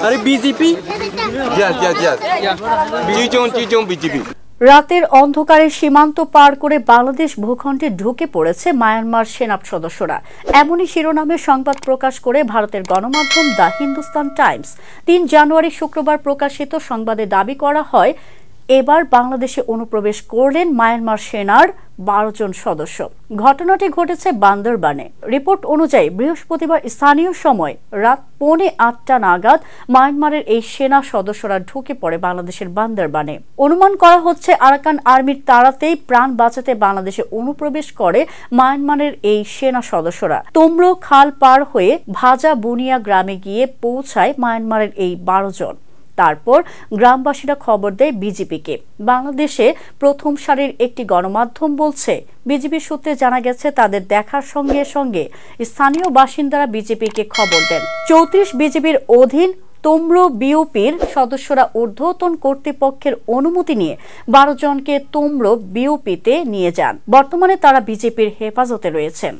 Are BJP? Yes. Jijong BJP. রাতের অন্ধকারে সীমান্ত পার করে বাংলাদেশ ভূখণ্ডে ঢুকে পড়েছে মায়ানমার সেনা সদস্যরা। এমনই শিরোনামে সংবাদ প্রকাশ করে ভারতের গণমাধ্যম দ্য হিন্দুস্তান টাইমস ৩ জানুয়ারি শুক্রবার প্রকাশিত সংবাদে দাবি করা হয়, এবার বাংলাদেশে অনুপ্রবেশ করলেন মায়ানমার সেনার 12 জন সদস্য। ঘটনাটি ঘটেছে বান্দরবানে। রিপোর্ট অনুযায়ী বৃহস্পতিবার স্থানীয় সময় রাত 8:45 নাগাদ মায়ানমারের এই সেনা সদস্যরা ঢুকে পড়ে বাংলাদেশের বান্দরবানে। অনুমান করা হচ্ছে আরাকান আর্মির তাড়াতেই প্রাণ বাঁচাতে বাংলাদেশে অনুপ্রবেশ করে মায়ানমারের এই সেনা সদস্যরা। তোমরো খাল পার হয়ে ভাজা বুনিয়া গ্রামে গিয়ে পৌঁছায় মায়ানমারের এই 12 জন। তারপর গ্রামবাসীরা খবর দেয় বিজেপিকে। বাংলাদেশে প্রথম সারির একটি গণমাধ্যম বলছে, বিজেপির সূত্রে জানা গেছে তাদের দেখার সঙ্গে সঙ্গে স্থানীয় বাসিন্দারা বিজেপিকে খবর দেন। 34 বিজেপির অধীন তোমরো বিওপির সদস্যরা ঊর্ধ্বতন কর্তৃপক্ষের অনুমতি নিয়ে 12 জনকে তোমরো বিওপিতে নিয়ে যান। বর্তমানে তারা বিজেপির হেফাজতে রয়েছেন।